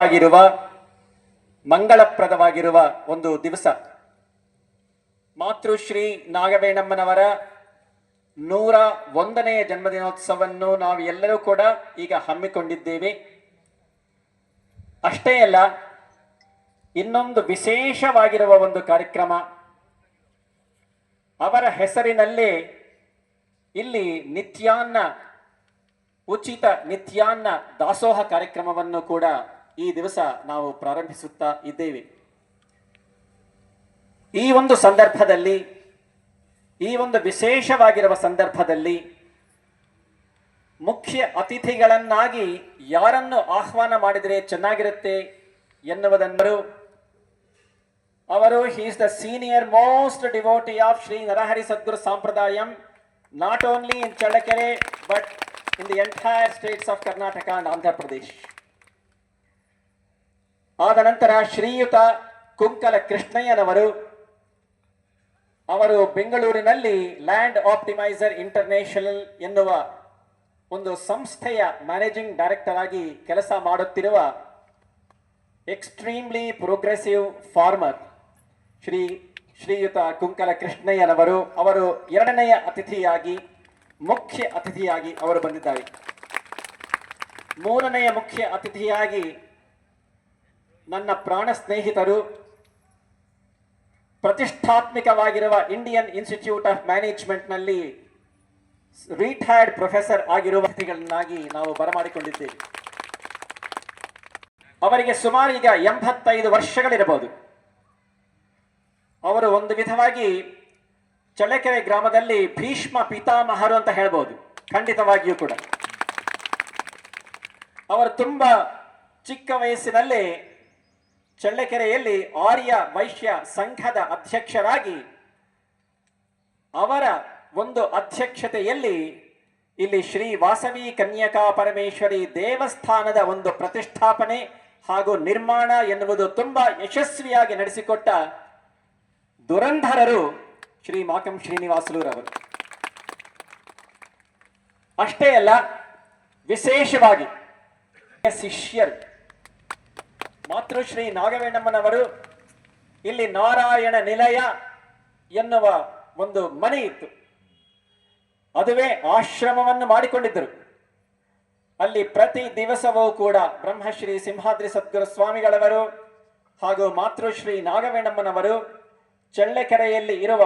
ಆಗಿರುವ ಮಂಗಳಪ್ರದವಾಗಿರುವ ಒಂದು ದಿವಸ. ಮಾತೃಶ್ರೀ ನಾಗವೇಣಮ್ಮನವರ 101ನೇ ಜನ್ಮದಿನೋತ್ಸವವನ್ನು ನಾವು ಎಲ್ಲರೂ ಕೂಡ ಈಗ ಹಮ್ಮಿಕೊಂಡಿದ್ದೇವೆ. ಅಷ್ಟೇ ಅಲ್ಲ, ಇನ್ನೊಂದು ವಿಶೇಷವಾಗಿರುವ ಒಂದು ಕಾರ್ಯಕ್ರಮ, ಅವರ ಹೆಸರಿನಲ್ಲೇ ಇಲ್ಲಿ ನಿತ್ಯಾನ್ನ, ಉಚಿತ ನಿತ್ಯಾನ್ನ ದಾಸೋಹ ಕಾರ್ಯಕ್ರಮವನ್ನು ಕೂಡ ಈ ದಿವಸ ನಾವು ಪ್ರಾರಂಭಿಸುತ್ತಾ ಇದ್ದೇವೆ. ಈ ಒಂದು ಸಂದರ್ಭದಲ್ಲಿ, ಈ ಒಂದು ವಿಶೇಷವಾಗಿರುವ ಸಂದರ್ಭದಲ್ಲಿ ಮುಖ್ಯ ಅತಿಥಿಗಳನ್ನಾಗಿ ಯಾರನ್ನು ಆಹ್ವಾನ ಮಾಡಿದರೆ ಚೆನ್ನಾಗಿರುತ್ತೆ ಎನ್ನುವುದನ್ನು ಅವರು he is the senior most devotee of Sri Narahari Sadguru Sampradayam, not only in Challakere but in the entire states of Karnataka and Andhra Pradesh. ಆದ ನಂತರ ಶ್ರೀಯುತ ಕುಂಕಲ ಕೃಷ್ಣಯ್ಯನವರು, ಅವರು ಬೆಂಗಳೂರಿನಲ್ಲಿ ಲ್ಯಾಂಡ್ ಆಪ್ಟಿಮೈಸರ್ ಇಂಟರ್ನ್ಯಾಷನಲ್ ಎನ್ನುವ ಒಂದು ಸಂಸ್ಥೆಯ ಮ್ಯಾನೇಜಿಂಗ್ ಡೈರೆಕ್ಟರ್ ಆಗಿ ಕೆಲಸ ಮಾಡುತ್ತಿರುವ ಎಕ್ಸ್ಟ್ರೀಮ್ಲಿ ಪ್ರೋಗ್ರೆಸಿವ್ ಫಾರ್ಮರ್ ಶ್ರೀಯುತ ಕುಂಕಲ ಕೃಷ್ಣಯ್ಯನವರು, ಅವರು ಎರಡನೆಯ ಅತಿಥಿಯಾಗಿ, ಮುಖ್ಯ ಅತಿಥಿಯಾಗಿ ಅವರು ಬಂದಿದ್ದಾರೆ. ಮೂರನೆಯ ಮುಖ್ಯ ಅತಿಥಿಯಾಗಿ ನನ್ನ ಪ್ರಾಣ ಸ್ನೇಹಿತರು, ಪ್ರತಿಷ್ಠಾತ್ಮಕವಾಗಿರುವ ಇಂಡಿಯನ್ ಇನ್ಸ್ಟಿಟ್ಯೂಟ್ ಆಫ್ ಮ್ಯಾನೇಜ್ಮೆಂಟ್ನಲ್ಲಿ ರಿಟೈರ್ಡ್ ಪ್ರೊಫೆಸರ್ ಆಗಿರುವ ಅತಿಥಿಗಳನ್ನಾಗಿ ನಾವು ಬರಮಾಡಿಕೊಂಡಿದ್ದೇವೆ. ಅವರಿಗೆ ಸುಮಾರು ಈಗ 85 ವರ್ಷಗಳಿರಬಹುದು. ಅವರು ಒಂದು ವಿಧವಾಗಿ ಚಳ್ಳಕೆರೆ ಗ್ರಾಮದಲ್ಲಿ ಭೀಷ್ಮ ಪಿತಾಮಹರು ಅಂತ ಹೇಳ್ಬೋದು, ಖಂಡಿತವಾಗಿಯೂ ಕೂಡ. ಅವರು ತುಂಬಾ ಚಿಕ್ಕ ವಯಸ್ಸಿನಲ್ಲೇ ಚಳ್ಳಕೆರೆಯಲ್ಲಿ ಆರ್ಯ ವೈಶ್ಯ ಸಂಘದ ಅಧ್ಯಕ್ಷರಾಗಿ, ಅವರ ಒಂದು ಅಧ್ಯಕ್ಷತೆಯಲ್ಲಿ ಇಲ್ಲಿ ಶ್ರೀ ವಾಸವಿ ಕನ್ಯಕಾ ಪರಮೇಶ್ವರಿ ದೇವಸ್ಥಾನದ ಒಂದು ಪ್ರತಿಷ್ಠಾಪನೆ ಹಾಗೂ ನಿರ್ಮಾಣ ಎನ್ನುವುದು ತುಂಬಾ ಯಶಸ್ವಿಯಾಗಿ ನಡೆಸಿಕೊಟ್ಟ ದುರಂಧರರು ಶ್ರೀ ಮಾಕಂ ಶ್ರೀನಿವಾಸುಲುರವರು. ಅಷ್ಟೇ ಅಲ್ಲ, ವಿಶೇಷವಾಗಿ ಶಿಷ್ಯರು ಮಾತೃಶ್ರೀ ನಾಗವೇಣಮ್ಮನವರು ಇಲ್ಲಿ ನಾರಾಯಣ ನಿಲಯ ಎನ್ನುವ ಒಂದು ಮನೆ ಇತ್ತು, ಅದುವೇ ಆಶ್ರಮವನ್ನು ಮಾಡಿಕೊಂಡಿದ್ದರು. ಅಲ್ಲಿ ಪ್ರತಿ ದಿವಸವೂ ಕೂಡ ಬ್ರಹ್ಮಶ್ರೀ ಸಿಂಹಾದ್ರಿ ಸದ್ಗುರು ಸ್ವಾಮಿಗಳವರು ಹಾಗೂ ಮಾತೃಶ್ರೀ ನಾಗವೇಣಮ್ಮನವರು ಚಳ್ಳಕೆರೆಯಲ್ಲಿ ಇರುವ